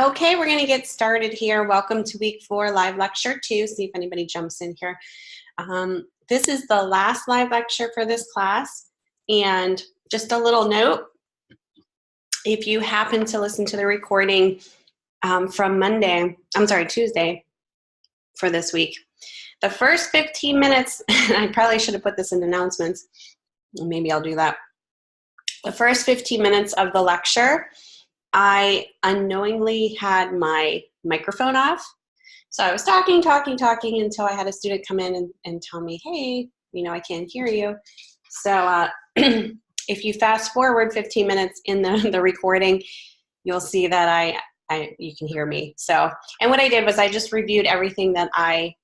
Okay, we're going to get started here. Welcome to week 4 live lecture 2. See if anybody jumps in here. This is the last live lecture for this class. And just a little note, if you happen to listen to the recording from Tuesday for this week, the first 15 minutes, I probably should have put this in announcements. Maybe I'll do that. The first 15 minutes of the lecture, I unknowingly had my microphone off. So I was talking until I had a student come in and tell me, hey, I can't hear you. So if you fast forward 15 minutes in the recording, you'll see that you can hear me. So, and what I did was I just reviewed everything that I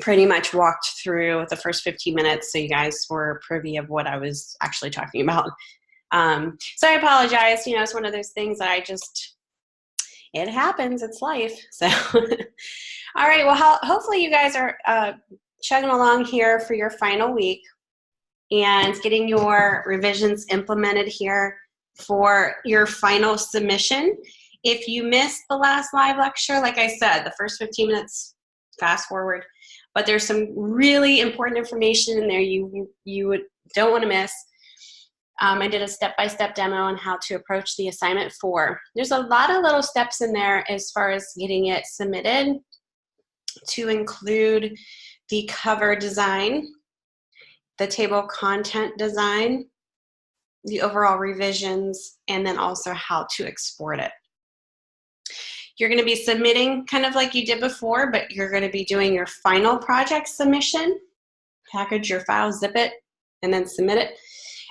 pretty much walked through the first 15 minutes, so you guys were privy of what I was actually talking about. So I apologize, it's one of those things that it happens, it's life. So, all right, well, hopefully you guys are chugging along here for your final week and getting your revisions implemented here for your final submission. If you missed the last live lecture, like I said, the first 15 minutes, fast forward, but there's some really important information in there you don't want to miss. I did a step-by-step demo on how to approach the assignment 4. There's a lot of little steps in there as far as getting it submitted, to include the cover design, the table content design, the overall revisions, and then also how to export it. You're going to be submitting kind of like you did before, but you're going to be doing your final project submission, package your file, zip it, and then submit it.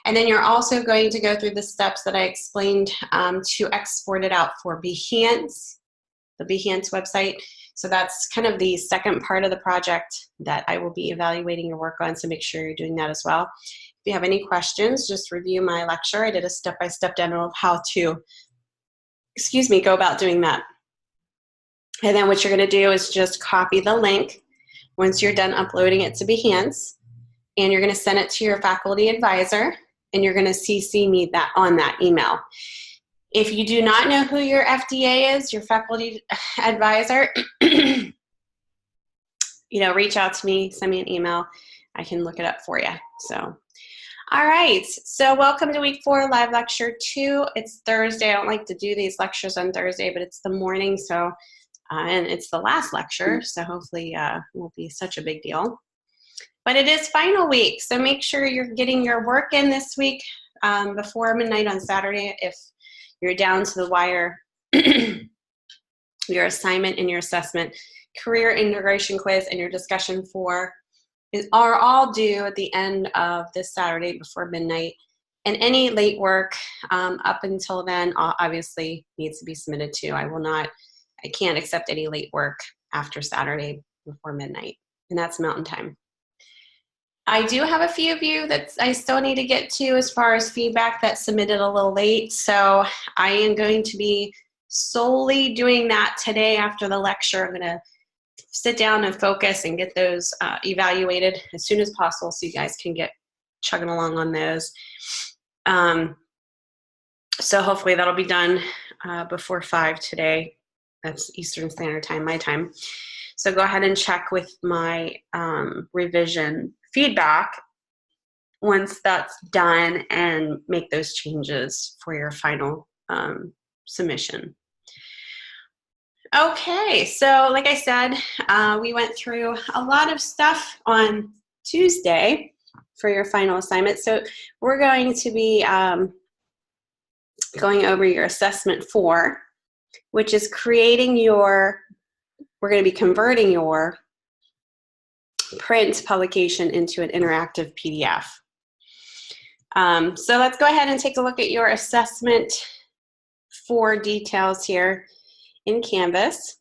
And then you're also going to go through the steps that I explained to export it out for Behance, the Behance website. So that's kind of the second part of the project that I will be evaluating your work on, so make sure you're doing that as well. If you have any questions, just review my lecture. I did a step-by-step demo of how to, go about doing that. And then what you're going to do is just copy the link once you're done uploading it to Behance, and you're going to send it to your faculty advisor, and you're going to CC me on that email. If you do not know who your FDA is, your faculty advisor, reach out to me, send me an email. I can look it up for you. So, all right. So welcome to week 4, live lecture 2. It's Thursday. I don't like to do these lectures on Thursday, but it's the morning. So, and it's the last lecture. So hopefully it won't be such a big deal. But it is final week, so make sure you're getting your work in this week before midnight on Saturday. If you're down to the wire, your assignment and your assessment, career integration quiz, and your discussion 4 are all due at the end of this Saturday before midnight. And any late work up until then obviously needs to be submitted too. I can't accept any late work after Saturday before midnight, and that's Mountain Time. I do have a few of you that I still need to get to as far as feedback that submitted a little late. So I am going to be solely doing that today after the lecture. I'm going to sit down and focus and get those evaluated as soon as possible so you guys can get chugging along on those. So hopefully that'll be done before 5 today. That's Eastern Standard Time, my time. So go ahead and check with my revision feedback once that's done and make those changes for your final submission. Okay, so like I said, we went through a lot of stuff on Tuesday for your final assignment. So we're going to be going over your assessment 4, which is we're going to be converting your print publication into an interactive PDF. So let's go ahead and take a look at your assessment 4 details here in Canvas.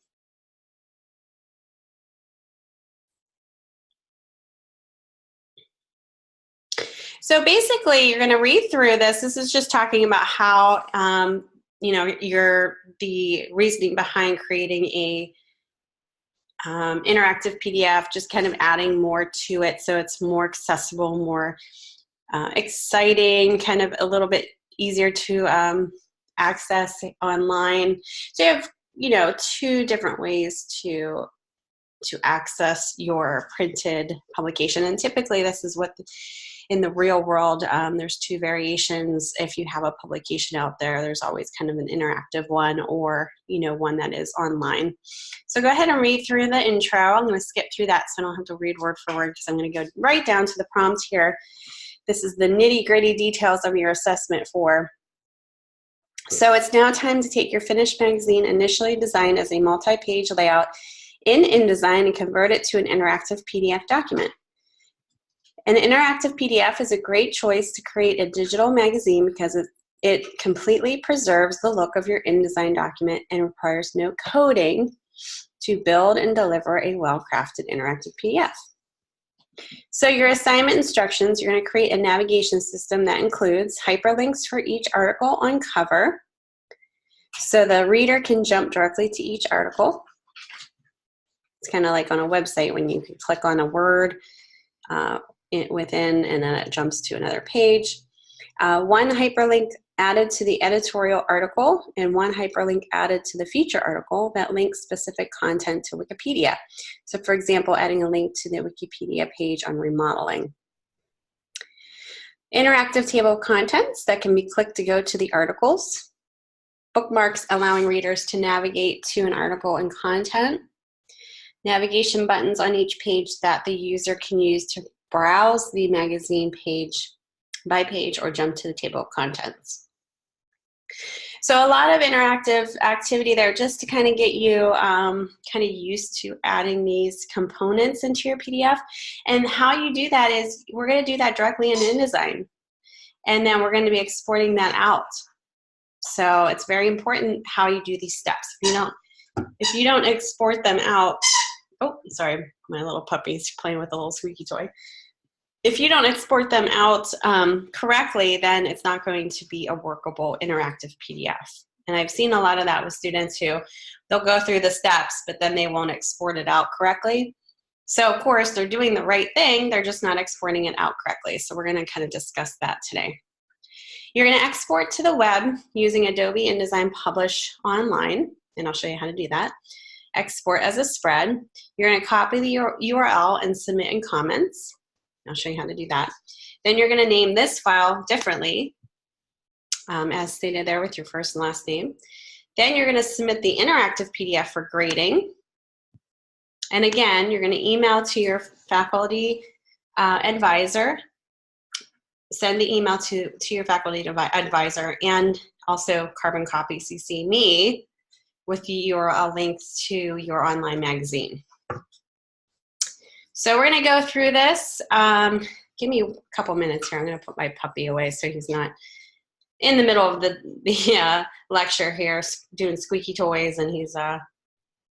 So basically, you're going to read through this. This is just talking about how, the reasoning behind creating a interactive PDF, just kind of adding more to it so it's more accessible, more exciting, kind of a little bit easier to access online. So you have, you know, two different ways to access your printed publication. And typically this is what in the real world, there's two variations. If you have a publication out there, there's always kind of an interactive one, or, you know, one that is online. So go ahead and read through the intro. I'm going to skip through that so I don't have to read word for word, because I'm going to go right down to the prompt here. This is the nitty-gritty details of your assessment 4. So it's now time to take your finished magazine, initially designed as a multi-page layout in InDesign, and convert it to an interactive PDF document. An interactive PDF is a great choice to create a digital magazine because it completely preserves the look of your InDesign document and requires no coding to build and deliver a well-crafted interactive PDF. So your assignment instructions, you're going to create a navigation system that includes hyperlinks for each article on cover, so the reader can jump directly to each article. It's kind of like on a website when you can click on a word within, and then it jumps to another page. One hyperlink added to the editorial article, and one hyperlink added to the feature article that links specific content to Wikipedia. So for example, adding a link to the Wikipedia page on remodeling. Interactive table of contents that can be clicked to go to the articles. Bookmarks allowing readers to navigate to an article and content. Navigation buttons on each page that the user can use to browse the magazine page by page or jump to the table of contents. So a lot of interactive activity there just to kind of get you kind of used to adding these components into your PDF. And how you do that is we're going to do that directly in InDesign. And then we're going to be exporting that out. So it's very important how you do these steps. If you don't export them out, oh, sorry, my little puppy's playing with a little squeaky toy. If you don't export them out correctly, then it's not going to be a workable interactive PDF. And I've seen a lot of that with students who they'll go through the steps, but then they won't export it out correctly. So of course, they're doing the right thing, they're just not exporting it out correctly. So we're gonna kind of discuss that today. You're gonna export to the web using Adobe InDesign Publish Online, and I'll show you how to do that. Export as a spread. You're gonna copy the URL and submit in comments. I'll show you how to do that. Then you're going to name this file differently, as stated there with your first and last name. Then you're going to submit the interactive PDF for grading. And again, you're going to email to your faculty advisor, send the email to your faculty advisor, and also carbon copy CC me with the URL links to your online magazine. So we're going to go through this. Give me a couple minutes here. I'm going to put my puppy away so he's not in the middle of the lecture here doing squeaky toys, and he's a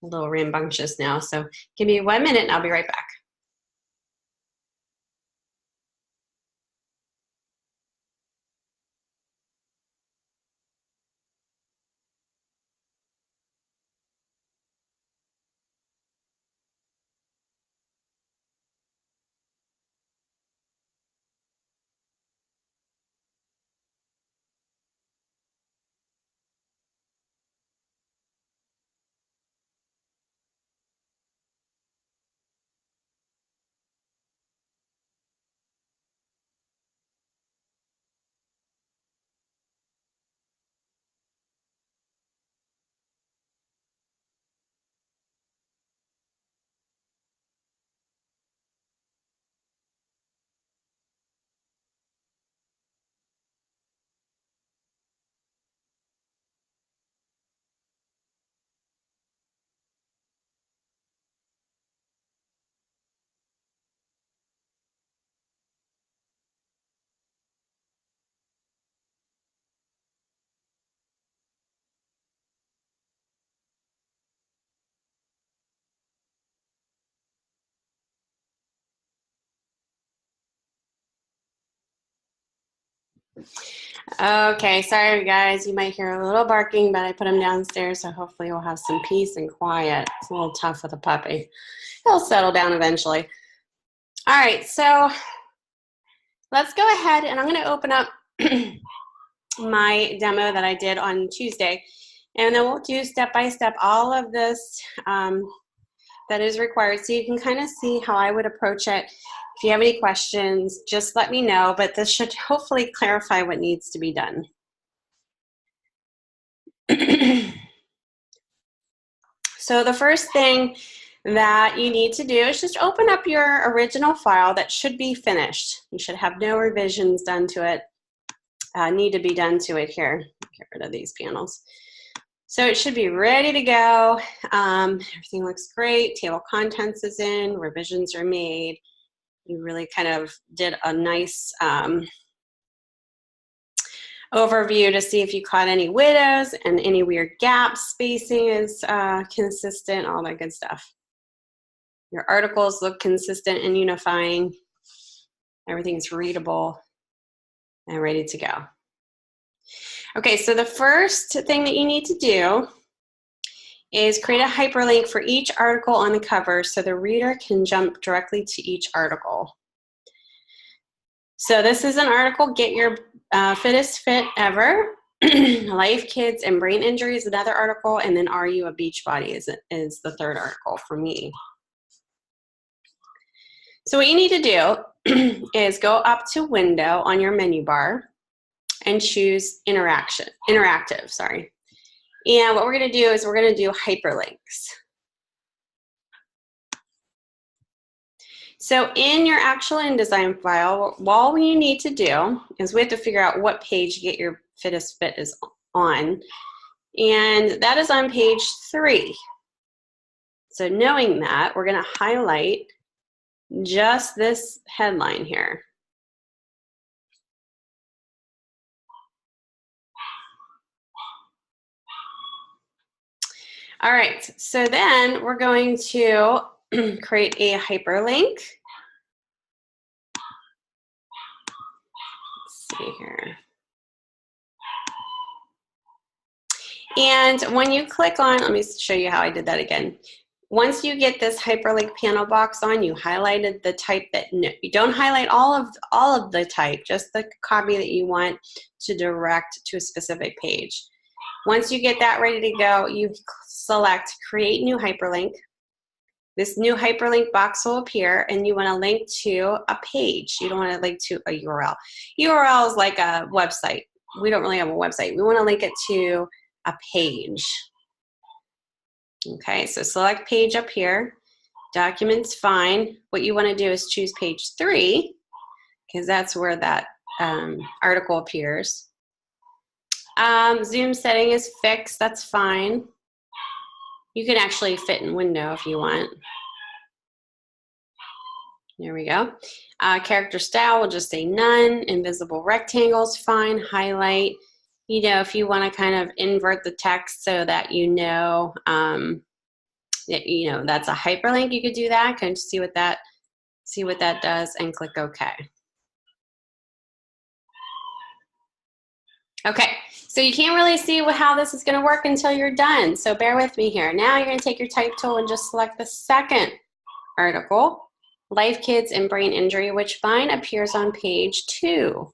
little rambunctious now. So give me 1 minute and I'll be right back. Okay, sorry guys, you might hear a little barking, but I put him downstairs, so hopefully we'll have some peace and quiet. It's a little tough with a puppy. He'll settle down eventually. All right, so let's go ahead and I'm going to open up my demo that I did on Tuesday. And then we'll do step by step all of this that is required, so you can kind of see how I would approach it. If you have any questions, just let me know, but this should hopefully clarify what needs to be done. So the first thing that you need to do is just open up your original file that should be finished. You should have no revisions done to it, need to be done to it here. Get rid of these panels. So it should be ready to go. Everything looks great. Table of contents is in, revisions are made. You really kind of did a nice overview to see if you caught any widows and any weird gaps. Spacing is consistent, all that good stuff. Your articles look consistent and unifying. Everything's readable and ready to go. Okay, so the first thing that you need to do is create a hyperlink for each article on the cover so the reader can jump directly to each article. So this is an article, Get Your Fittest Fit Ever. Life, Kids, and Brain Injury is another article, and then Are You a Beachbody is the third article for me. So what you need to do is go up to Window on your menu bar and choose interactive. And what we're going to do is we're going to do hyperlinks. So in your actual InDesign file, all we need to do is we have to figure out what page Get Your Fittest Fit is on. And that is on page 3. So knowing that, we're going to highlight just this headline here. All right, so then we're going to create a hyperlink. Let's see here. And when you click on, let me show you how I did that again. Once you get this hyperlink panel box on, you highlighted the type that, no, you don't highlight all of the type, just the copy that you want to direct to a specific page. Once you get that ready to go, you select Create New Hyperlink. This new hyperlink box will appear, and you want to link to a page. You don't want to link to a URL. URL is like a website. We don't really have a website. We want to link it to a page. Okay, so select page up here. Document's fine. What you want to do is choose page 3, because that's where that article appears. Zoom setting is fixed, that's fine. You can actually fit in window if you want. There we go. Character style, we'll just say none. Invisible rectangles, fine. Highlight. You know, if you want to kind of invert the text so that you know, that's a hyperlink, you could do that. Kind of see what that does, and click OK. Okay, so you can't really see how this is going to work until you're done, so bear with me here. Now you're going to take your type tool and just select the second article, Life, Kids, and Brain Injury, which mine appears on page 2.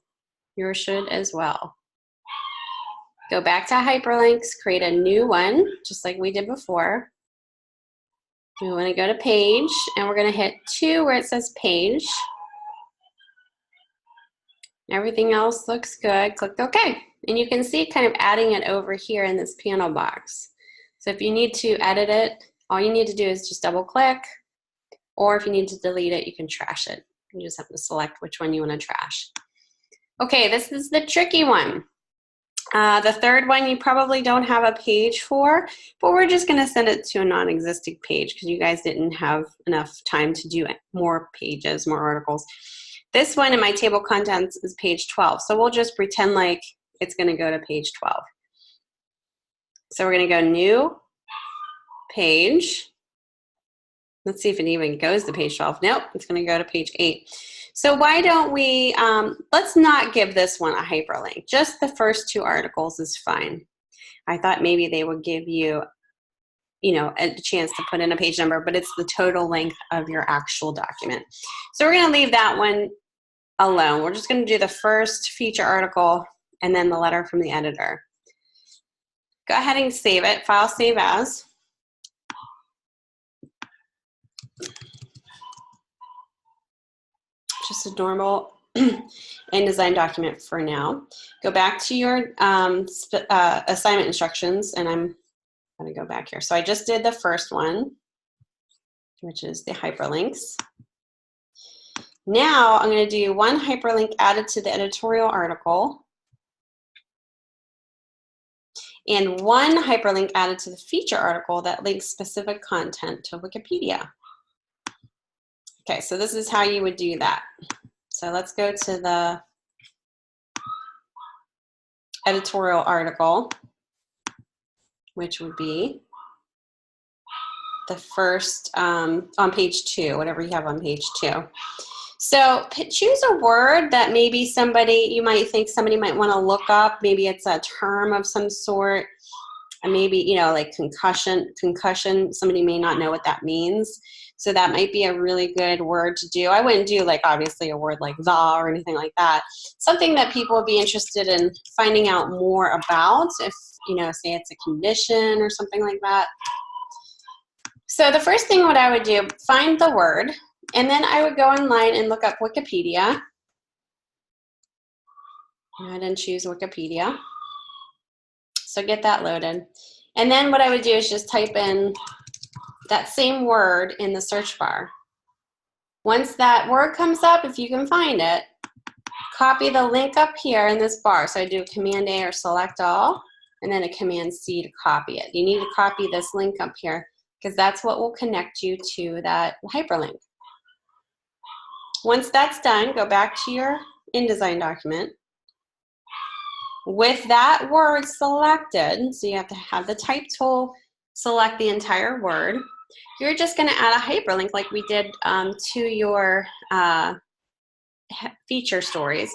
Yours should as well. Go back to hyperlinks, create a new one, just like we did before. We want to go to page, and we're going to hit 2 where it says page. Everything else looks good. Click OK. And you can see kind of adding it over here in this panel box. So if you need to edit it, all you need to do is just double click, or if you need to delete it, you can trash it. You just have to select which one you want to trash. Okay, this is the tricky one. The third one you probably don't have a page for, but we're just going to send it to a non-existing page because you guys didn't have enough time to do more pages, more articles. This one in my table of contents is page 12, so we'll just pretend like it's going to go to page 12. So we're going to go New Page. Let's see if it even goes to page 12. Nope, it's going to go to page 8. So why don't we, let's not give this one a hyperlink. Just the first 2 articles is fine. I thought maybe they would give you, a chance to put in a page number, but it's the total length of your actual document. So we're going to leave that one alone. We're just going to do the first feature article and then the letter from the editor. Go ahead and save it, file save as. Just a normal InDesign document for now. Go back to your assignment instructions, and I'm going to go back here. So I just did the first one, which is the hyperlinks. Now I'm going to do one hyperlink added to the editorial article and one hyperlink added to the feature article that links specific content to Wikipedia. Okay, so this is how you would do that. So let's go to the editorial article, which would be the first on page 2, whatever you have on page 2. So choose a word that maybe you might think somebody might want to look up. Maybe it's a term of some sort. And maybe, you know, like concussion, somebody may not know what that means. So that might be a really good word to do. I wouldn't do like obviously a word like the or anything like that. Something that people would be interested in finding out more about if, you know, say it's a condition or something like that. So the first thing what I would do, find the word, and then I would go online and look up Wikipedia. Go ahead and choose Wikipedia. So get that loaded. And then what I would do is just type in that same word in the search bar. Once that word comes up, if you can find it, copy the link up here in this bar. So I do Command A or Select All, and then a Command C to copy it. You need to copy this link up here because that's what will connect you to that hyperlink. Once that's done, go back to your InDesign document. With that word selected, so you have to have the type tool select the entire word, you're just going to add a hyperlink like we did to your feature stories.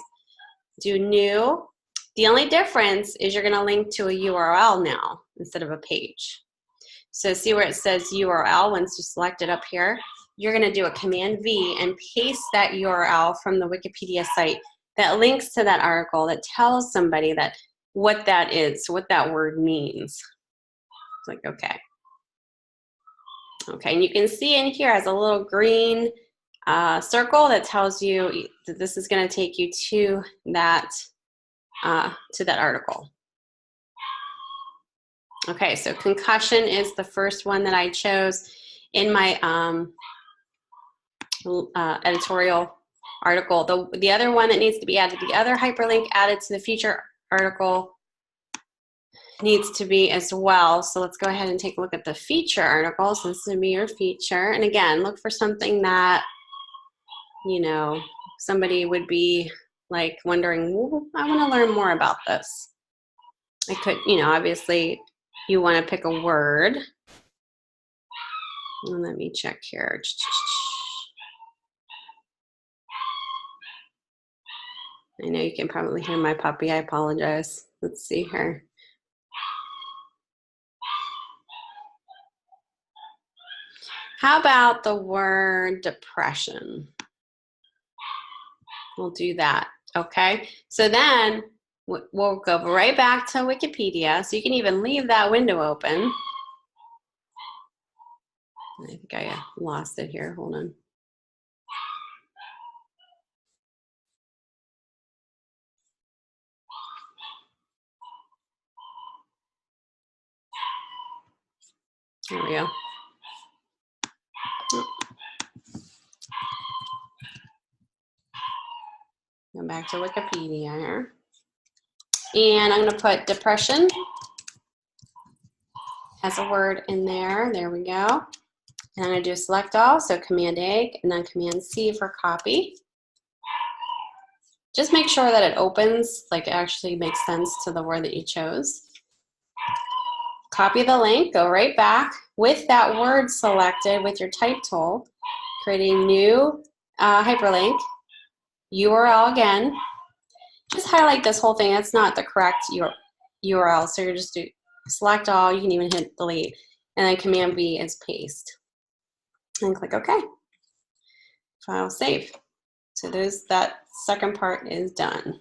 Do new. The only difference is you're going to link to a URL now instead of a page. So see where it says URL once you select it up here? You're going to do a Command V and paste that URL from the Wikipedia site that links to that article that tells somebody that what that is, what that word means. It's like, okay. Okay, and you can see in here as a little green circle that tells you that this is going to take you to that article. Okay, so concussion is the first one that I chose in my editorial article. The other one that needs to be added, the other hyperlink added to the feature article needs to be as well. So let's go ahead and take a look at the feature article. So this would be your feature. And again, look for something that, you know, somebody would be like wondering, well, I want to learn more about this. I could, you know, obviously you want to pick a word. And let me check here. I know you can probably hear my puppy. I apologize. Let's see here. How about the word depression? We'll do that, okay? So then we'll go right back to Wikipedia. So you can even leave that window open. I think I lost it here. Hold on. There we go. Go back to Wikipedia here. And I'm going to put depression as a word in there. There we go. And I'm going to do select all, so Command A and then Command C for copy. Just make sure that it opens, like it actually makes sense to the word that you chose. Copy the link, go right back with that word selected with your type tool, create a new hyperlink, URL again. Just highlight this whole thing. That's not the correct URL, so you're just do select all. You can even hit delete, and then Command V is paste, and click OK. File save. So that second part is done.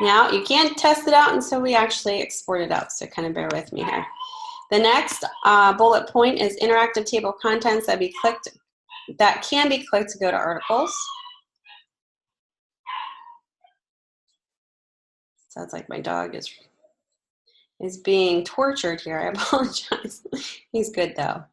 Now, you can't test it out until we actually export it out, so kind of bear with me here. The next bullet point is interactive table of contents that can be clicked to go to articles. Sounds like my dog is being tortured here. I apologize. He's good though.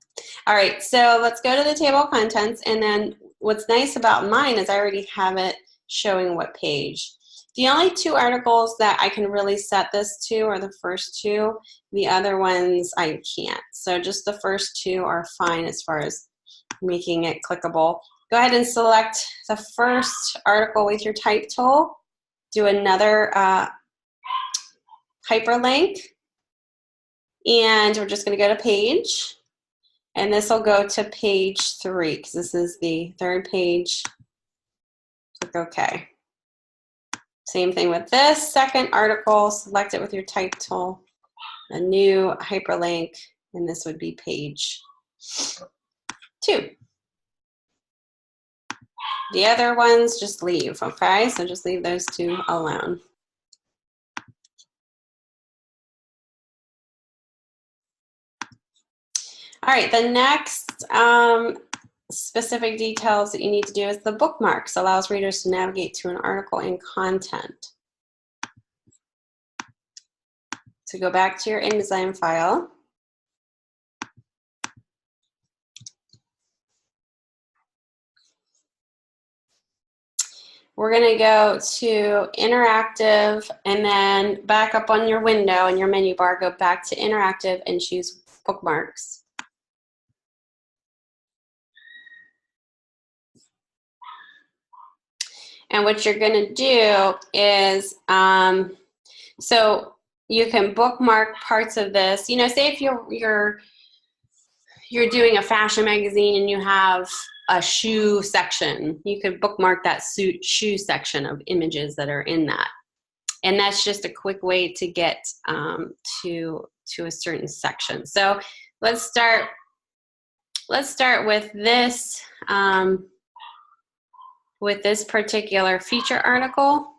All right, so let's go to the table of contents, and then what's nice about mine is I already have it showing what page. The only two articles that I can really set this to are the first two. The other ones I can't. So just the first two are fine as far as making it clickable. Go ahead and select the first article with your type tool. Do another hyperlink. And we're just going to go to page. And this will go to page 3 because this is the third page. Click OK. Same thing with this second article. Select it with your type tool. A new hyperlink, and this would be page 2. The other ones just leave, okay? So just leave those two alone. All right, the next specific details that you need to do is the bookmarks. Allows readers to navigate to an article and content. So go back to your InDesign file. We're going to go to interactive and then back up on your window in your menu bar, go back to interactive and choose bookmarks. And what you're going to do is, so you can bookmark parts of this. You know, say if you're doing a fashion magazine and you have a shoe section, you could bookmark that shoe section of images that are in that. And that's just a quick way to get to a certain section. So let's start with this. With this particular feature article,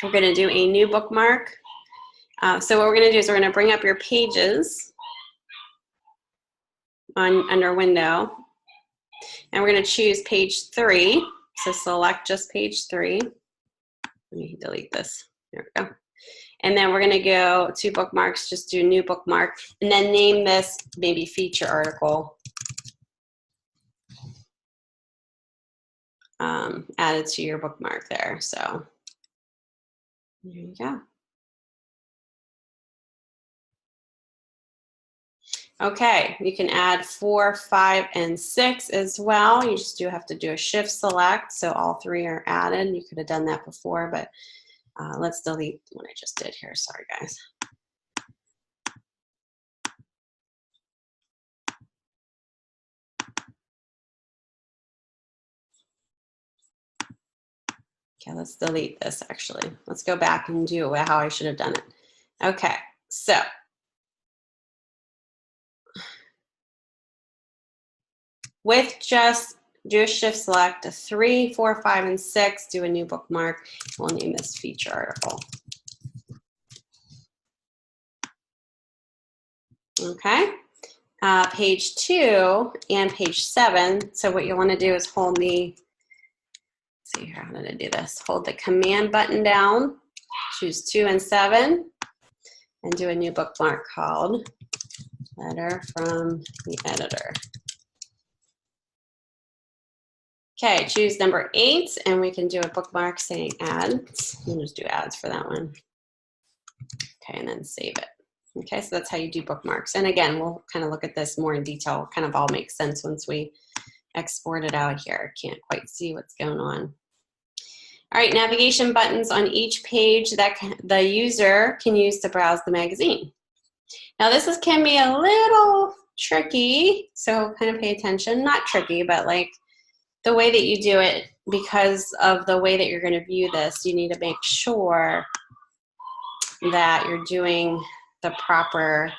we're going to do a new bookmark. So what we're going to do is we're going to bring up your pages under window, and we're going to choose page 3. So select just page 3. Let me delete this. There we go. And then we're going to go to bookmarks, just do new bookmark, and then name this maybe feature article. Added to your bookmark there. So there you go. Okay, you can add 4, 5, and 6 as well. You just do have to do a shift select, so all 3 are added. You could have done that before, but let's delete what I just did here. Sorry, guys. Okay, let's delete this actually. Let's go back and do how I should have done it. Okay, so with just do a shift select, a 3, 4, 5, and 6, do a new bookmark. We'll name this feature article. Okay, page 2 and page 7. So what you want to do is hold the, let's see here, how did I do this? Hold the command button down, choose 2 and 7, and do a new bookmark called Letter from the Editor. Okay, choose number 8, and we can do a bookmark saying ads. We'll just do ads for that one. Okay, and then save it. Okay, so that's how you do bookmarks. And again, we'll kind of look at this more in detail. Kind of all makes sense once we export it out here. Can't quite see what's going on. All right, navigation buttons on each page that the user can use to browse the magazine. Now this can be a little tricky, so kind of pay attention. Not tricky, but like the way that you do it, because of the way that you're going to view this, you need to make sure that you're doing the proper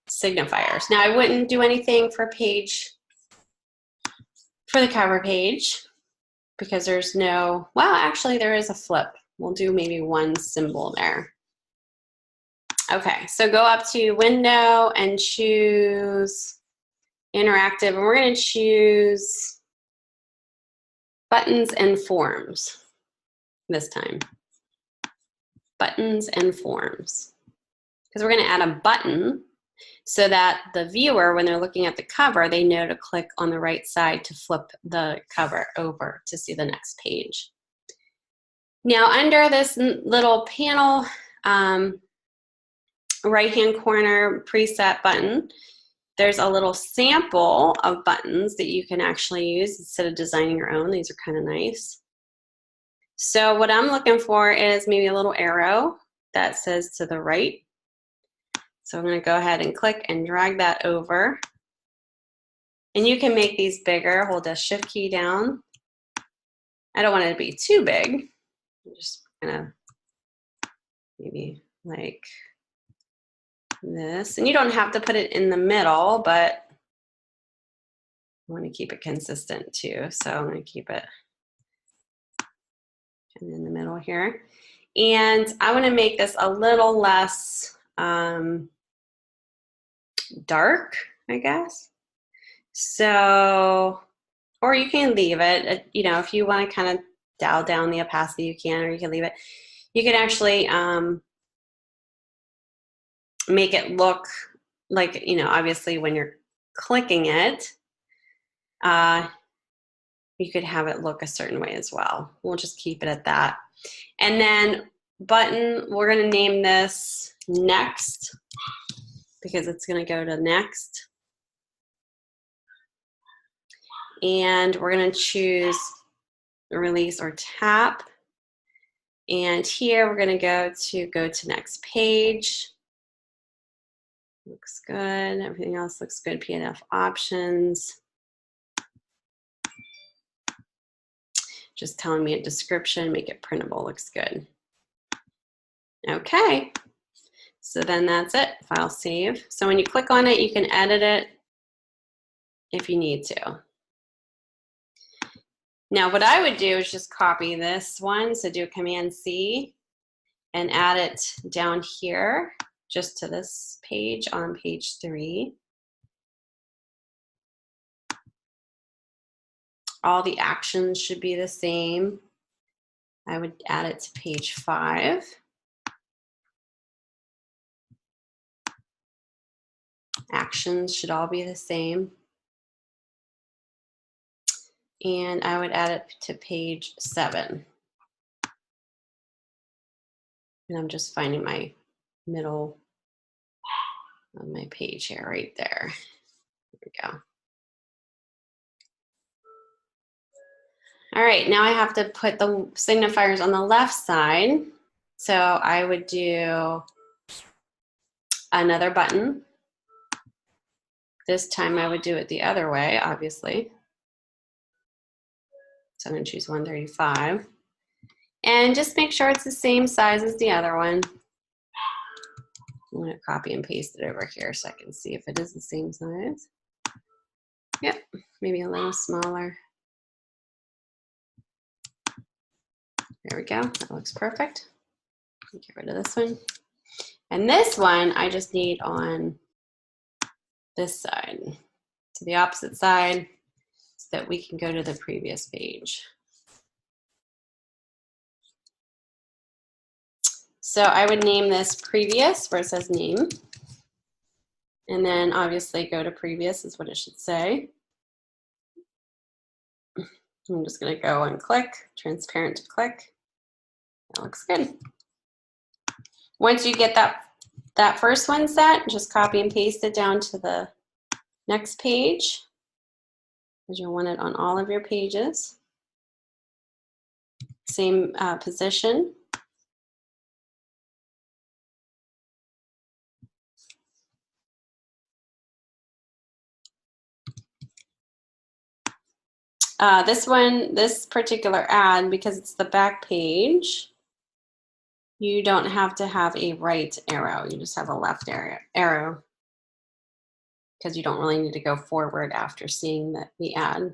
signifiers. Now I wouldn't do anything for the cover page, because there's no, well, actually there is a flip. We'll do maybe one symbol there. Okay, so go up to Window and choose Interactive, and we're going to choose Buttons and Forms this time. Buttons and Forms. Because we're going to add a button so that the viewer, when they're looking at the cover, they know to click on the right side to flip the cover over to see the next page. Now, under this little panel, right-hand corner preset button, there's a little sample of buttons that you can actually use instead of designing your own. These are kind of nice. So what I'm looking for is maybe a little arrow that says to the right. So I'm going to go ahead and click and drag that over. And you can make these bigger. Hold the Shift key down. I don't want it to be too big. I'm just going to maybe like this. And you don't have to put it in the middle, but I want to keep it consistent too. So I'm going to keep it in the middle here. And I want to make this a little less dark, I guess. So, or you can leave it, you know, if you want to kind of dial down the opacity, you can, or you can leave it. You can actually make it look like, you know, obviously when you're clicking it, you could have it look a certain way as well. We'll just keep it at that. And then button, we're going to name this Next because it's going to go to Next. And we're going to choose Release or Tap. And here we're going to go to Next Page. Looks good. Everything else looks good. PDF options. Just telling me a description, make it printable, looks good. Okay, so then that's it, file save. So when you click on it, you can edit it if you need to. Now what I would do is just copy this one, so do Command C and add it down here, just to this page on page 3. All the actions should be the same. I would add it to page 5. Actions should all be the same. And I would add it to page 7. And I'm just finding my middle of my page here, right there. There we go. All right, now I have to put the signifiers on the left side. So I would do another button. This time I would do it the other way, obviously. So I'm going to choose 135. And just make sure it's the same size as the other one. I'm going to copy and paste it over here so I can see if it is the same size. Yep, maybe a little smaller. There we go, that looks perfect. Get rid of this one. And this one, I just need on this side, to the opposite side, so that we can go to the previous page. So I would name this Previous, where it says Name. And then obviously go to Previous is what it should say. I'm just going to go and click, transparent to click. That looks good. Once you get that first one set, just copy and paste it down to the next page, because you'll want it on all of your pages. Same position. This particular ad, because it's the back page, you don't have to have a right arrow. You just have a left arrow, because you don't really need to go forward after seeing the ad.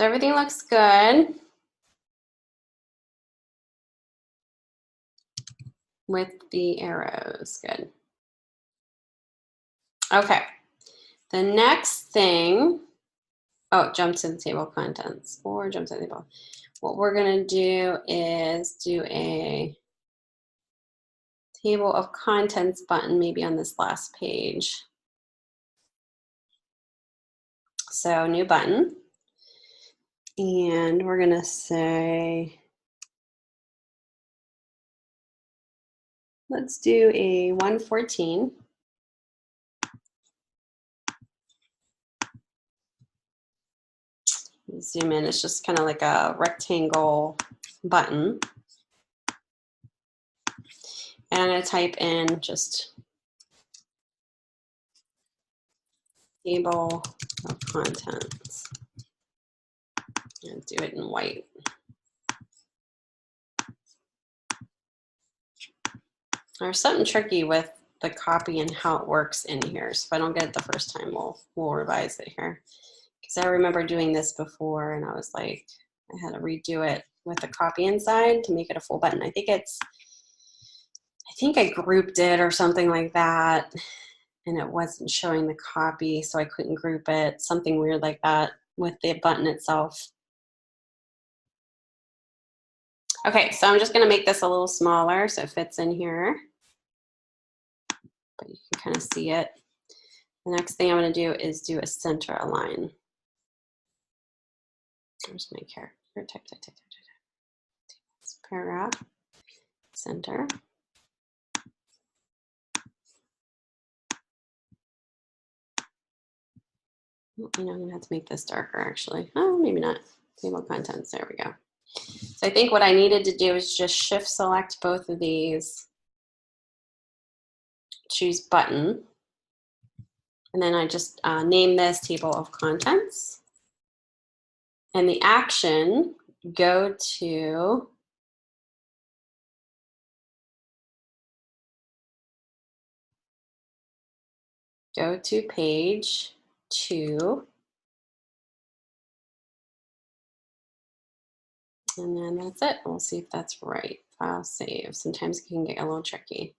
So everything looks good with the arrows. Good. Okay. The next thing, oh, jump to the table of contents or jump to the table. What we're going to do is do a table of contents button maybe on this last page. So new button. And we're going to say, let's do a 114. Zoom in, it's just kind of like a rectangle button. And I'm going to type in just table of contents and do it in white. There's something tricky with the copy and how it works in here. So if I don't get it the first time, we'll revise it here. Because I remember doing this before and I was like, I had to redo it with the copy inside to make it a full button. I think I grouped it or something like that. And it wasn't showing the copy, so I couldn't group it. Something weird like that with the button itself. Okay, so I'm just gonna make this a little smaller so it fits in here. But you can kind of see it. The next thing I'm gonna do is do a center align. There's my character, type. Paragraph, center. You know, I'm gonna have to make this darker actually. Oh, maybe not. Table of contents, there we go. So I think what I needed to do is just shift select both of these, choose button, and then I just name this table of contents. And the action, go to page 2. And then that's it. We'll see if that's right. File save. Sometimes it can get a little tricky.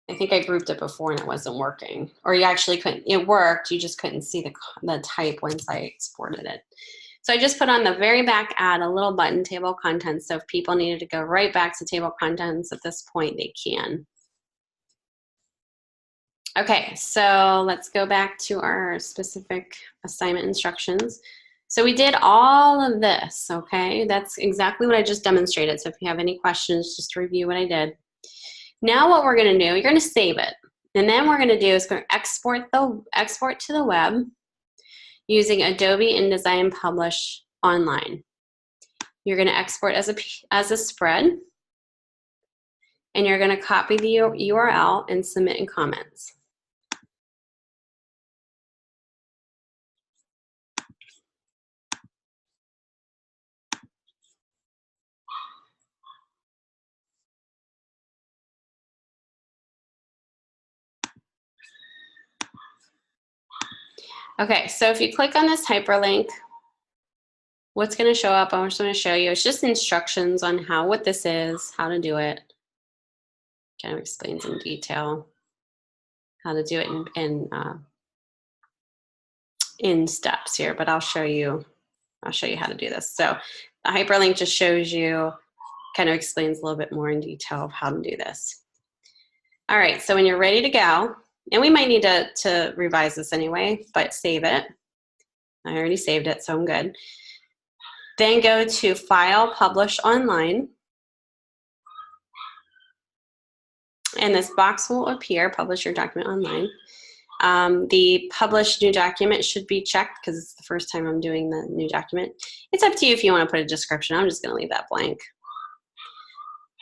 I think I grouped it before and it wasn't working. Or you actually couldn't, it worked, you just couldn't see the type once I exported it. So I just put on the very back ad a little button, table of contents. So if people needed to go right back to table of contents at this point, they can. Okay, so let's go back to our specific assignment instructions. So we did all of this, okay? That's exactly what I just demonstrated. So if you have any questions, just review what I did. Now what we're gonna do, you're gonna save it. And then we're gonna do is go export to the web using Adobe InDesign Publish Online. You're gonna export as a spread. And you're gonna copy the URL and submit in comments. Okay, so if you click on this hyperlink, what's going to show up, I'm just going to show you, it's just instructions on what this is, how to do it. Kind of explains in detail how to do it in steps here, but I'll show you how to do this. So the hyperlink just shows you, kind of explains a little bit more in detail of how to do this. All right, so when you're ready to go, and we might need to revise this anyway, but save it. I already saved it, so I'm good. Then go to File, Publish Online. And this box will appear, publish your document online. The publish new document should be checked because it's the first time I'm doing the new document. It's up to you if you want to put a description. I'm just going to leave that blank.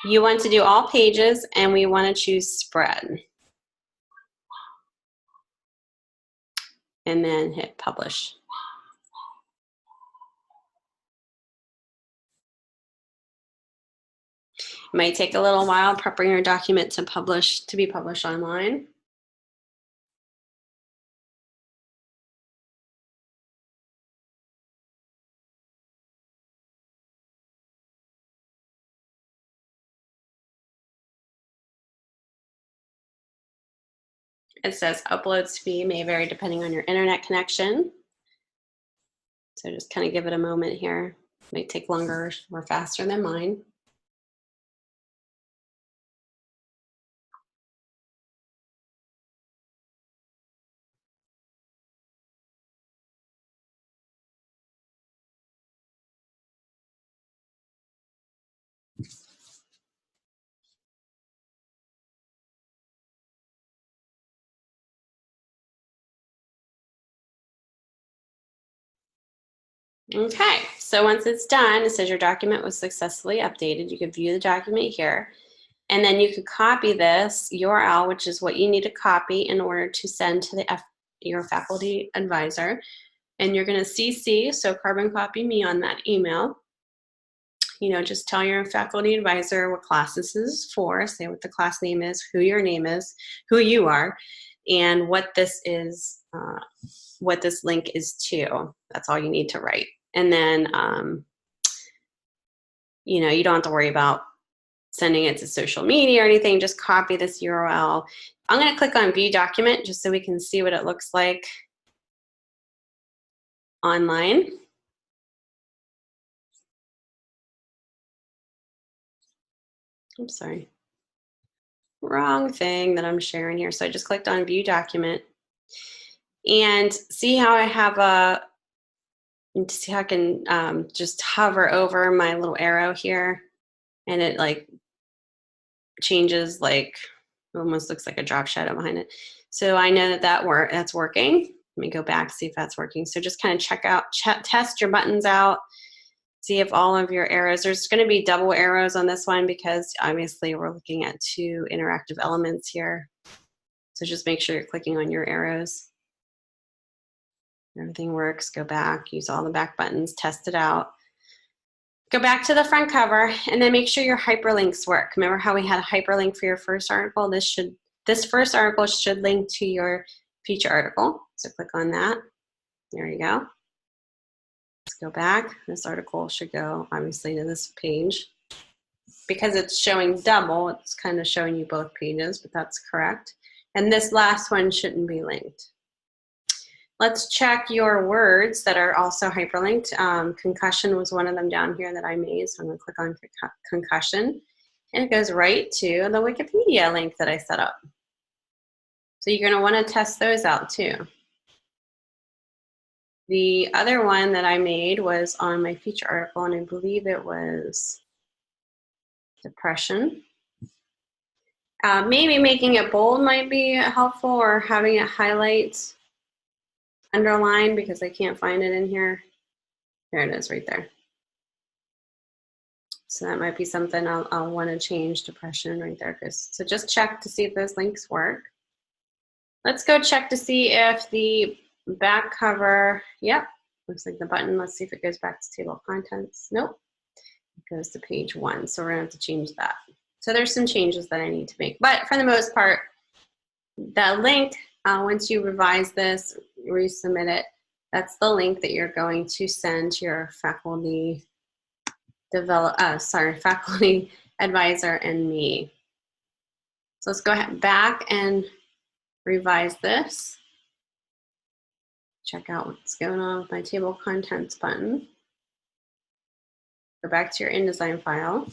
You want to do all pages, and we want to choose spread. And then hit publish. It might take a little while preparing your document to be published online. It says upload speed may vary depending on your internet connection. So just kind of give it a moment here. It may take longer or faster than mine. Okay, so once it's done, it says your document was successfully updated. You can view the document here. And then you could copy this URL, which is what you need to copy in order to send to your faculty advisor. And you're going to CC, so carbon copy me on that email. You know, just tell your faculty advisor what class this is for, say what the class name is, who your name is, who you are, and what this is, what this link is to. That's all you need to write. And then, you know, you don't have to worry about sending it to social media or anything. Just copy this URL. I'm going to click on View Document just so we can see what it looks like online. I'm sorry. Wrong thing that I'm sharing here. So I just clicked on View Document. And see how I have see how I can just hover over my little arrow here, and it like changes, like almost looks like a drop shadow behind it. So I know that that's working. Let me go back, see if that's working. So just kind of check out, test your buttons out, see if all of your arrows, there's going to be double arrows on this one because obviously we're looking at two interactive elements here. So just make sure you're clicking on your arrows. Everything works, go back, use all the back buttons, test it out. Go back to the front cover and then make sure your hyperlinks work. Remember how we had a hyperlink for your first article? This first article should link to your feature article. So click on that. There you go. Let's go back. This article should go obviously to this page. Because it's showing double, it's kind of showing you both pages, but that's correct. And this last one shouldn't be linked. Let's check your words that are also hyperlinked. Concussion was one of them down here that I made, so I'm going to click on concussion, and it goes right to the Wikipedia link that I set up. So you're going to want to test those out too. The other one that I made was on my feature article, and I believe it was depression. Maybe making it bold might be helpful, or having it highlight, underline, because I can't find it in here. There it is right there. So that might be something I'll want to change, depression right there. So just check to see if those links work. Let's go check to see if the back cover, yep, looks like the button. Let's see if it goes back to table of contents. Nope, it goes to page 1. So we're going to have to change that. So there's some changes that I need to make. But for the most part, the link, once you revise this, resubmit it, that's the link that you're going to send to your faculty faculty advisor and me. So let's go ahead back and revise this. Check out what's going on with my table of contents button. Go back to your InDesign file.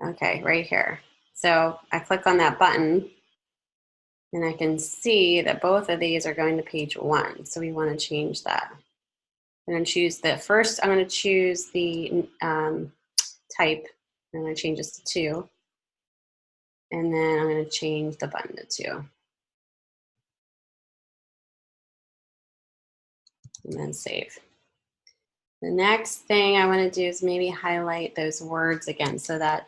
Okay, right here. So I click on that button and I can see that both of these are going to page 1. So we want to change that. I'm going to choose the first, I'm going to choose the type. I'm going to change this to 2. And then I'm going to change the button to 2. And then save. The next thing I want to do is maybe highlight those words again so that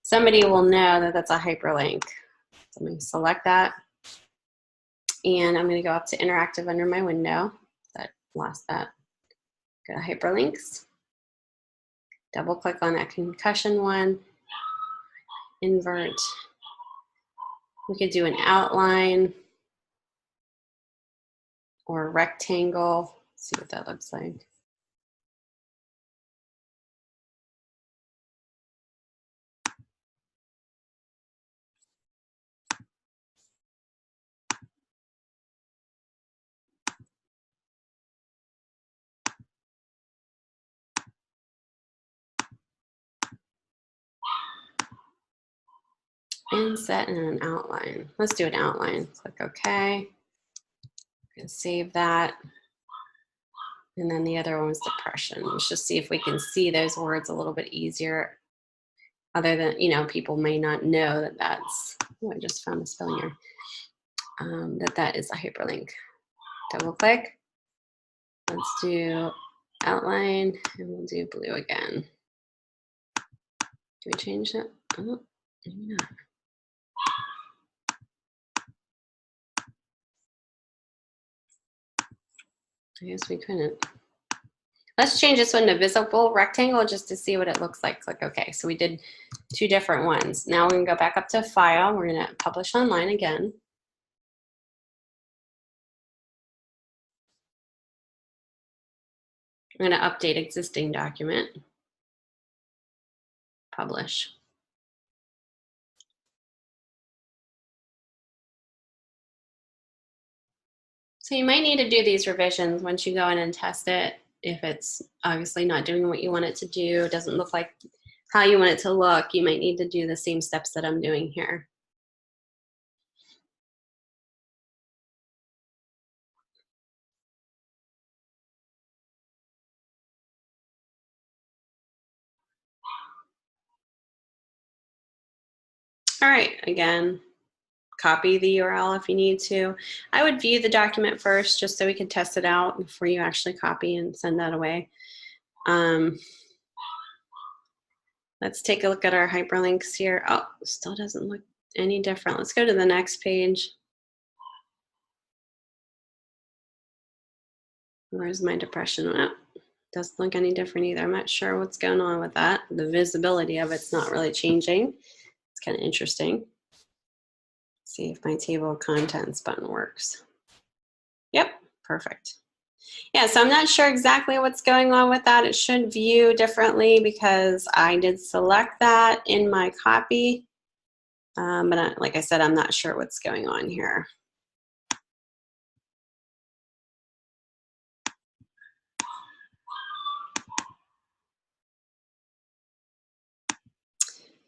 somebody will know that that's a hyperlink. So I'm going to select that. And I'm going to go up to interactive under my window. That lost that. Go to hyperlinks. Double click on that concussion one. Invert. We could do an outline or a rectangle. Let's see what that looks like. Inset and an outline. Let's do an outline. Click OK. And save that. And then the other one was depression. Let's just see if we can see those words a little bit easier. Other than, people may not know that that's, oh, I just found a spelling error, that is a hyperlink. Double click. Let's do outline, and we'll do blue again. Do we change that? Oh, maybe not. I guess we couldn't. Let's change this one to visible rectangle just to see what it looks like. Click OK. So we did 2 different ones. Now we're going to go back up to File. We're going to publish online again. I'm going to update existing document. Publish. So you might need to do these revisions once you go in and test it. If it's obviously not doing what you want it to do, doesn't look like how you want it to look, you might need to do the same steps that I'm doing here. All right, again, copy the URL if you need to. I would view the document first just so we can test it out before you actually copy and send that away. Let's take a look at our hyperlinks here. Oh, still doesn't look any different. Let's go to the next page. Where's my depression? Oh, doesn't look any different either. I'm not sure what's going on with that. The visibility of it's not really changing. It's kind of interesting. See if my table of contents button works. Yep, perfect. Yeah, so I'm not sure exactly what's going on with that. It should view differently because I did select that in my copy. But like I said, I'm not sure what's going on here.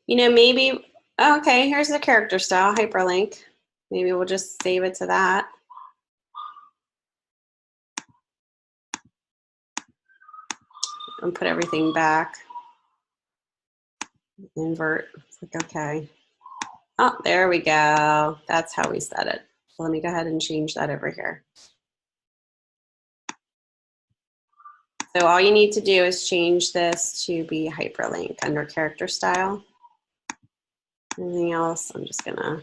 Maybe, okay, here's the character style, hyperlink. Maybe we'll just save it to that. And put everything back. Invert, click OK. Oh, there we go. That's how we set it. So let me go ahead and change that over here. So all you need to do is change this to be hyperlink under character style. Anything else, I'm just gonna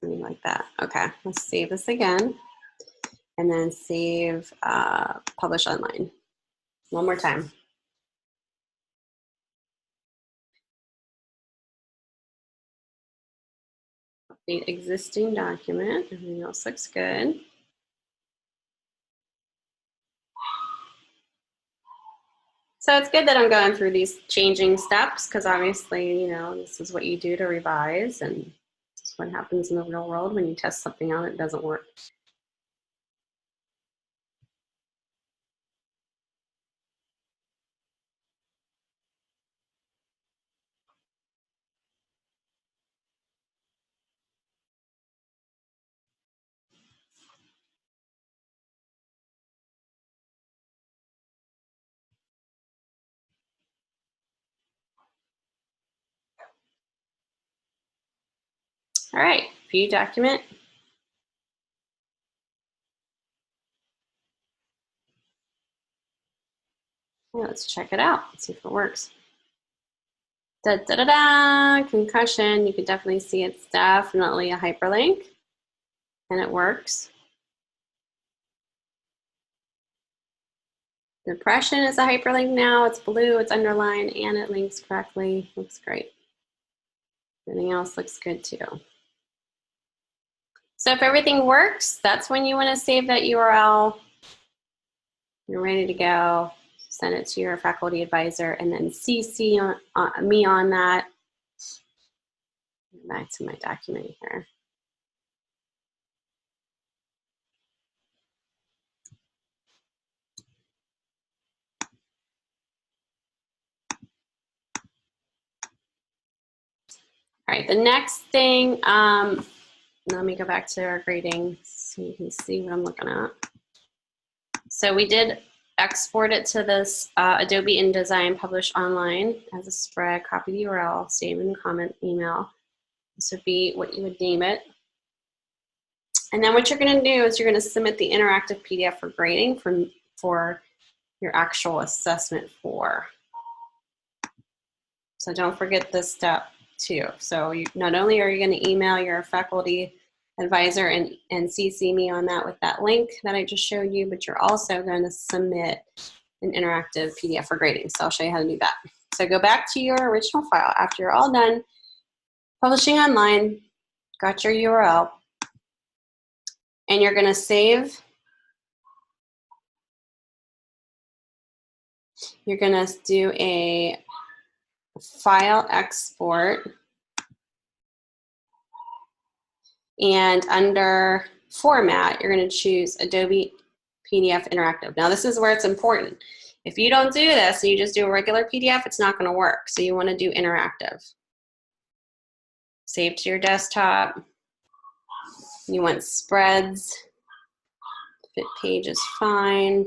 something like that. Okay, let's save this again and then save publish online. One more time. Update existing document. Everything else looks good. So it's good that I'm going through these changing steps because obviously, this is what you do to revise, and this is what happens in the real world when you test something out that doesn't work. All right, view document. Let's check it out. Let's see if it works. Da, da, da, da, concussion. You can definitely see it's definitely a hyperlink, and it works. Depression is a hyperlink now. It's blue, it's underlined, and it links correctly. Looks great. Everything else looks good too. So if everything works, that's when you want to save that URL. You're ready to go. Send it to your faculty advisor and then CC me on that. Back to my document here. All right, the next thing, let me go back to our grading so you can see what I'm looking at. So we did export it to this Adobe InDesign, publish online as a spread, copy the URL, save and comment email. This would be what you would name it. And then what you're going to do is you're going to submit the interactive PDF for grading for your actual assessment 4. So don't forget this step too. So not only are you going to email your faculty advisor and CC me on that with that link that I just showed you, but you're also going to submit an interactive PDF for grading. So I'll show you how to do that. So go back to your original file after you're all done publishing online, got your URL, and you're going to save. You're going to do a file export, and under format, you're going to choose Adobe PDF Interactive. Now this is where it's important. If you don't do this and you just do a regular PDF, it's not going to work. So you want to do interactive. Save to your desktop. You want spreads. Fit page is fine.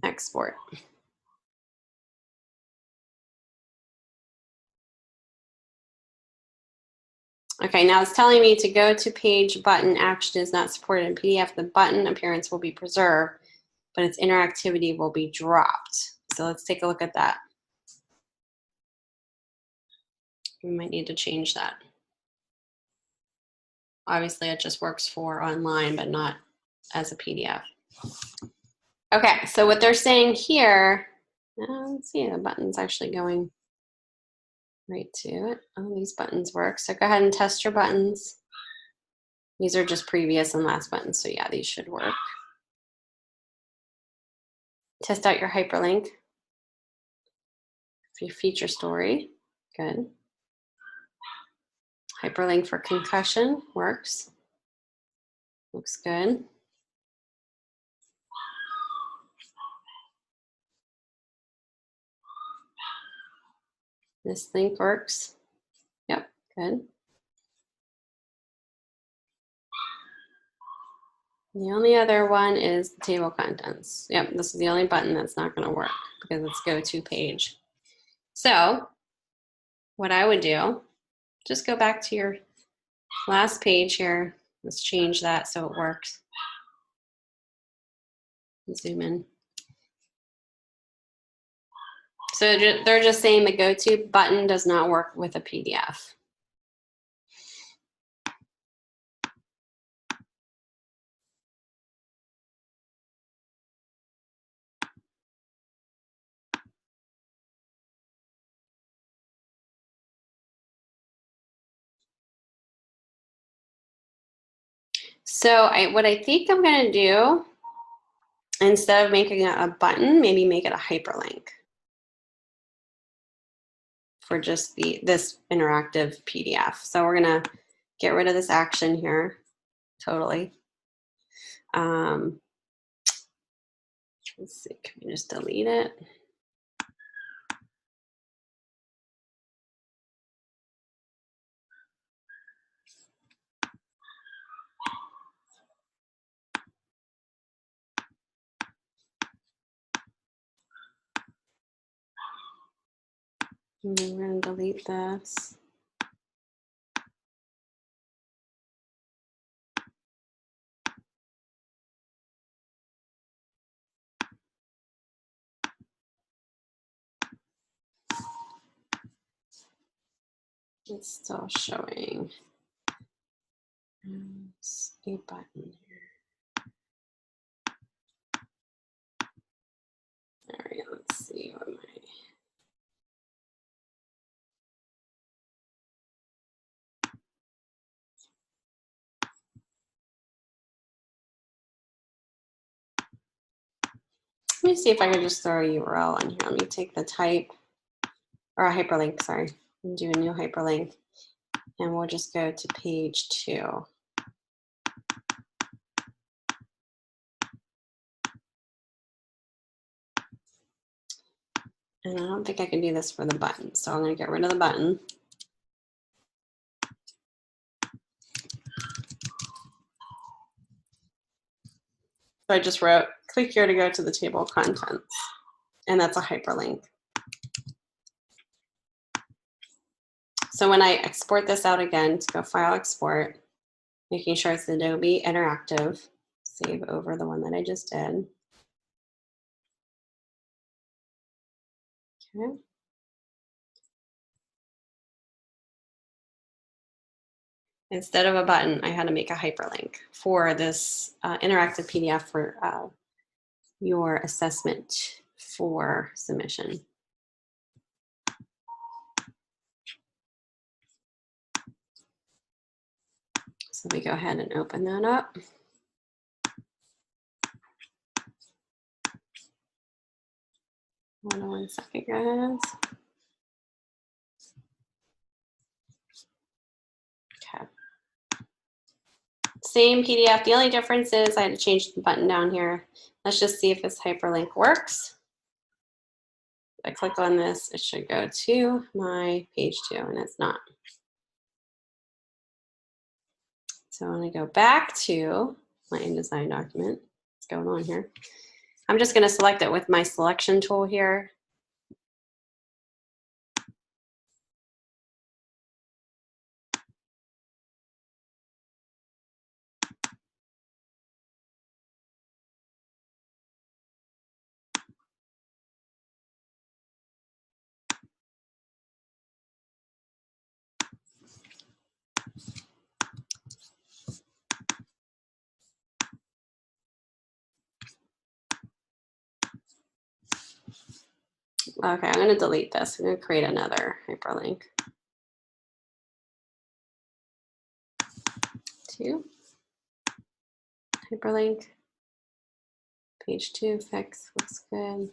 Export. Okay, now it's telling me to go to page button. Action is not supported in PDF. The button appearance will be preserved, but its interactivity will be dropped. So let's take a look at that. We might need to change that. Obviously, it just works for online, but not as a PDF. Okay, so what they're saying here, let's see, the button's actually going right to it. Oh, these buttons work. So go ahead and test your buttons. These are just previous and last buttons, so yeah, these should work. Test out your hyperlink for your feature story. Good. Hyperlink for concussion works. Looks good. This link works. Yep, good. The only other one is the table of contents. Yep, this is the only button that's not going to work because it's go to page. So what I would do, just go back to your last page here. Let's change that so it works. Zoom in. So they're just saying the go to button does not work with a PDF. So what I think I'm going to do, instead of making it a button, maybe make it a hyperlink for just this interactive PDF. So we're going to get rid of this action here, totally. Let's see, can we just delete it? And then we're going to delete this. It's still showing a button here. There we go. Let's see what let me see if I can just throw a URL in here. Let me take the type, or a hyperlink, sorry, and do a new hyperlink. And we'll just go to page 2. And I don't think I can do this for the button, so I'm going to get rid of the button. So I just wrote, click here to go to the table of contents. And that's a hyperlink. So when I export this out again, to go File, Export, making sure it's Adobe Interactive, save over the one that I just did. Okay. Instead of a button, I had to make a hyperlink for this interactive PDF for your assessment for submission. So we go ahead and open that up. Hold on 1 second, guys. Okay. Same PDF. The only difference is I had to change the button down here. Let's just see if this hyperlink works. If I click on this, it should go to my page 2, and it's not. So I'm going to go back to my InDesign document. What's going on here? I'm just going to select it with my selection tool here. Okay, I'm going to delete this. I'm going to create another hyperlink. 2. Hyperlink. Page 2, fix, looks good.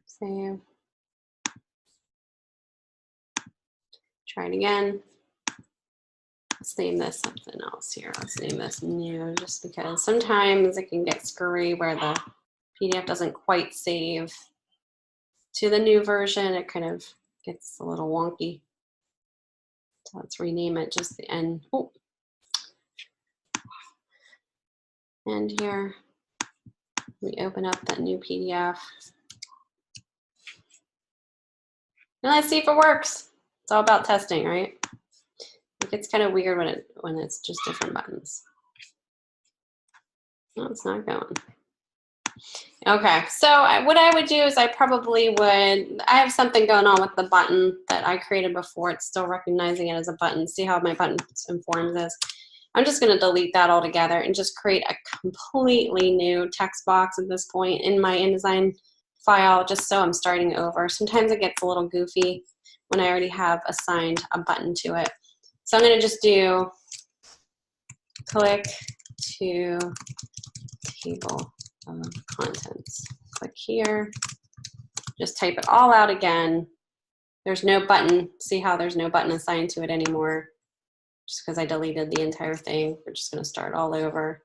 Save. Try it again. Let's name this something else here. Let's name this new, just because sometimes it can get screwy where the PDF doesn't quite save to the new version. It kind of gets a little wonky. So let's rename it just the end. Oh. And here, we open up that new PDF. And let's see if it works. It's all about testing, right? It gets kind of weird when it's just different buttons. No, it's not going. Okay, so what I would do is I have something going on with the button that I created before. It's still recognizing it as a button. See how my button informs this? I'm just going to delete that altogether and just create a completely new text box at this point in my InDesign file, just so I'm starting over. Sometimes it gets a little goofy when I already have assigned a button to it. So I'm going to just do click to table of contents. Click here. Just type it all out again. There's no button. See how there's no button assigned to it anymore? Just because I deleted the entire thing. We're just going to start all over.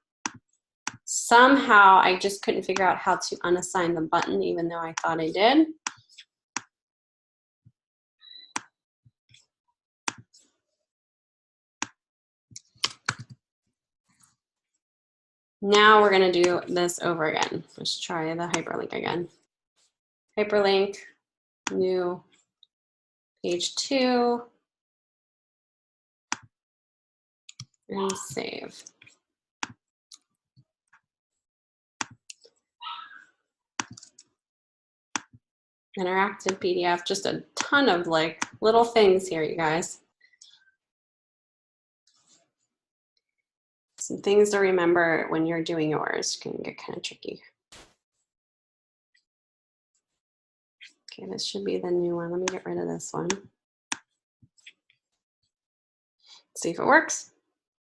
Somehow I just couldn't figure out how to unassign the button, even though I thought I did. Now we're going to do this over again. Let's try the hyperlink again. Hyperlink, new, page 2, and save. Interactive PDF, just a ton of like little things here, you guys. Some things to remember when you're doing yours. Can get kind of tricky. Okay, this should be the new one. Let me get rid of this one. See if it works.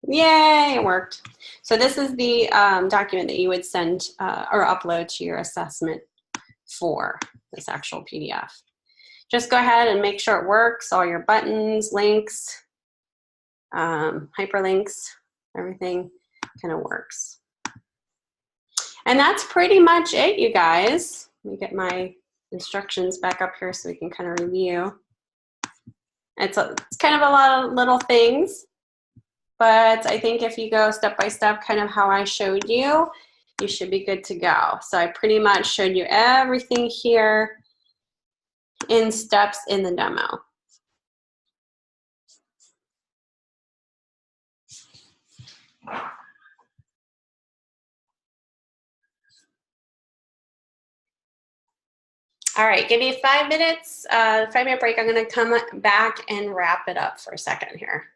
Yay, it worked. So this is the document that you would send or upload to your assessment for this actual PDF. Just go ahead and make sure it works. All your buttons, links, hyperlinks, everything kind of works. And that's pretty much it, you guys. Let me get my instructions back up here so we can kind of review. It's kind of a lot of little things, but I think if you go step by step, kind of how I showed you, you should be good to go. So I pretty much showed you everything here in steps in the demo. All right, give me 5 minutes, 5-minute break. I'm gonna come back and wrap it up for a second here.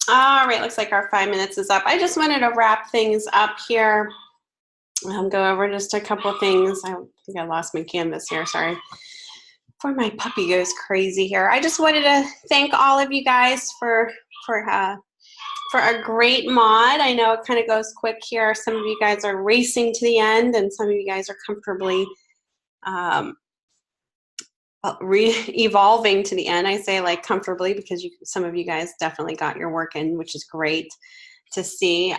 All right, looks like our 5 minutes is up. I just wanted to wrap things up here. Go over just a couple things. I think I lost my canvas here, sorry. Before my puppy goes crazy here. I just wanted to thank all of you guys for a great mod. I know it kind of goes quick here. Some of you guys are racing to the end, and some of you guys are comfortably evolving to the end. I say like comfortably because some of you guys definitely got your work in, which is great to see.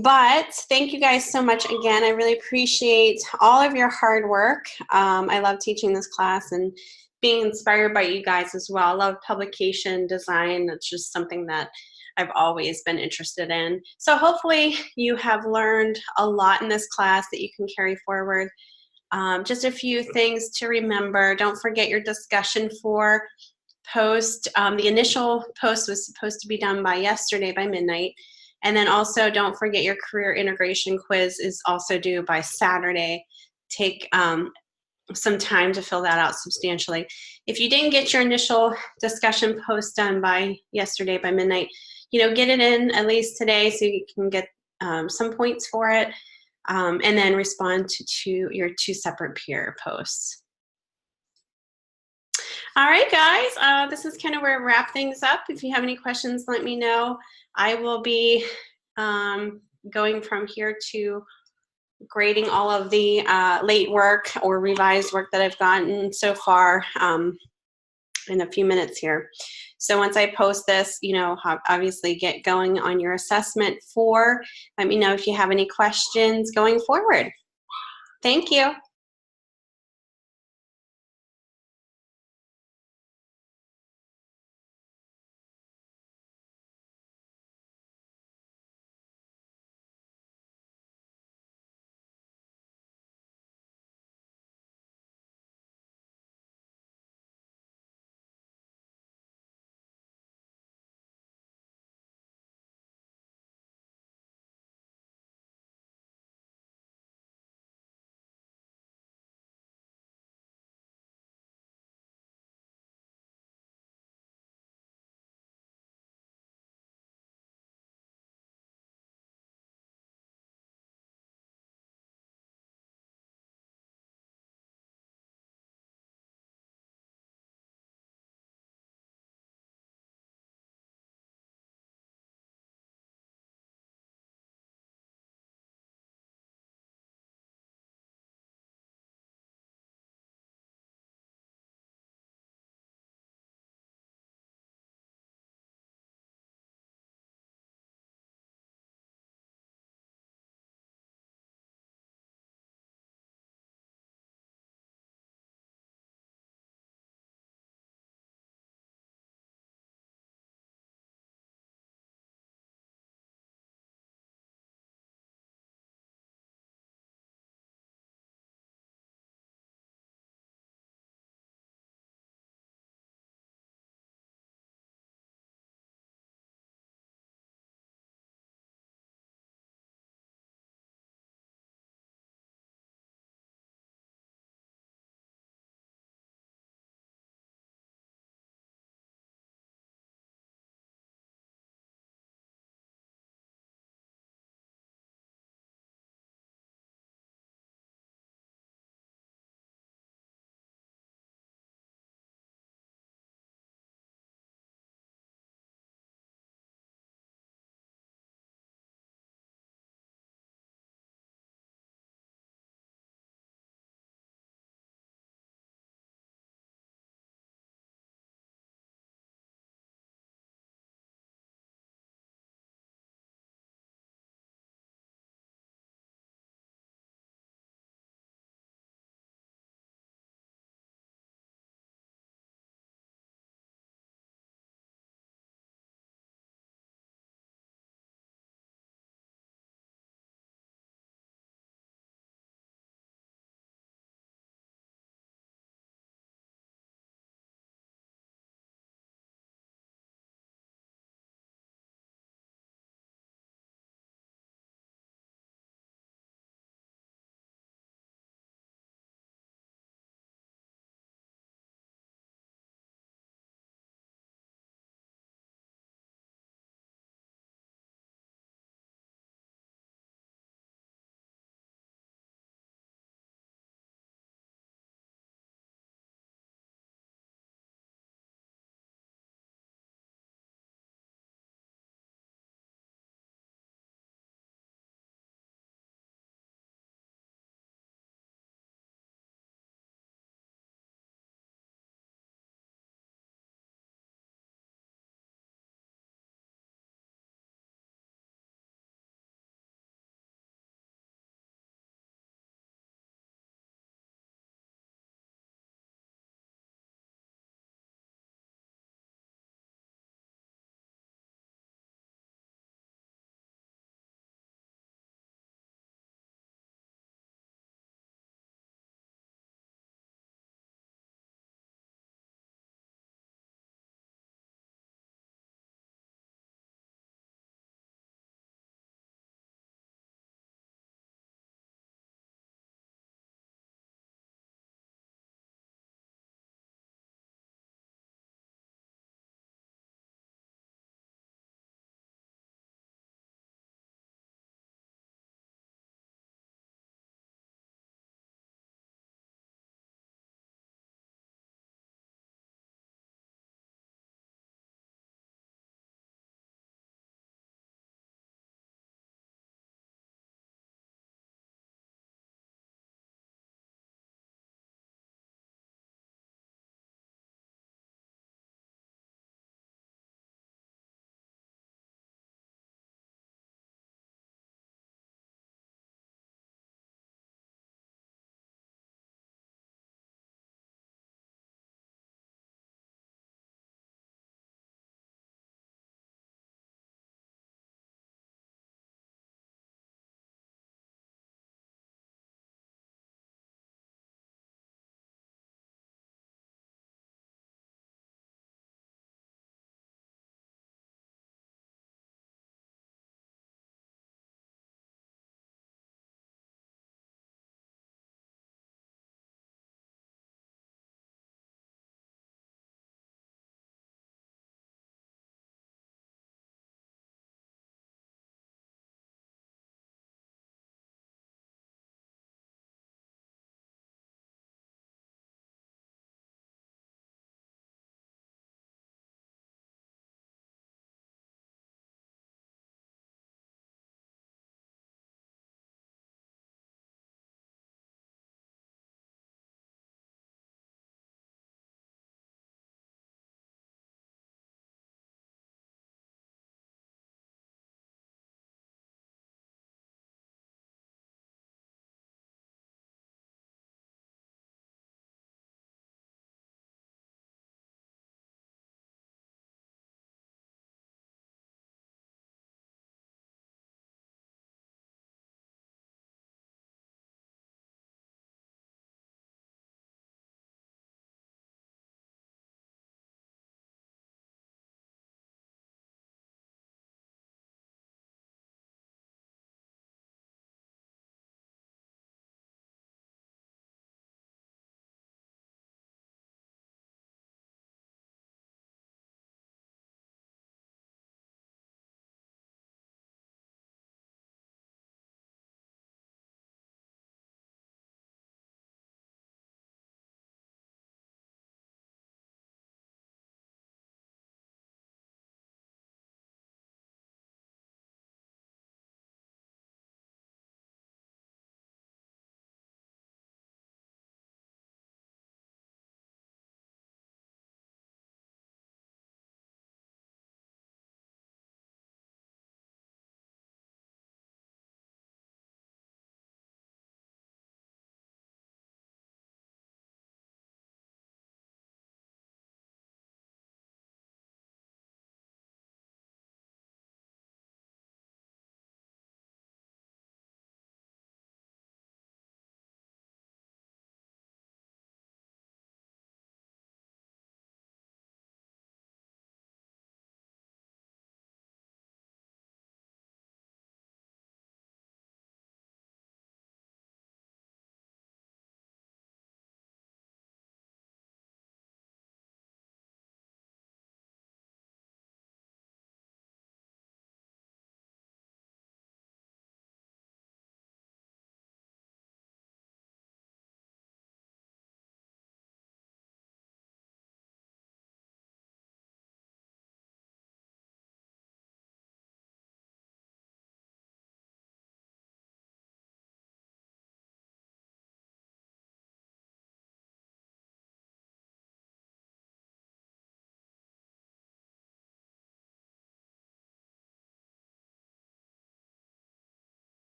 But thank you guys so much again. I really appreciate all of your hard work. I love teaching this class and being inspired by you guys as well. I love publication design. It's just something that I've always been interested in. So hopefully you have learned a lot in this class that you can carry forward. Just a few things to remember. Don't forget your discussion for post. The initial post was supposed to be done by yesterday by midnight. And then also don't forget your career integration quiz is also due by Saturday. Take some time to fill that out substantially. If you didn't get your initial discussion post done by yesterday by midnight, get it in at least today so you can get some points for it, and then respond to your 2 separate peer posts. All right, guys, this is kind of where I wrap things up. If you have any questions, let me know. I will be going from here to grading all of the late work or revised work that I've gotten so far in a few minutes here. So once I post this, obviously get going on your assessment 4. Let me know if you have any questions going forward. Thank you.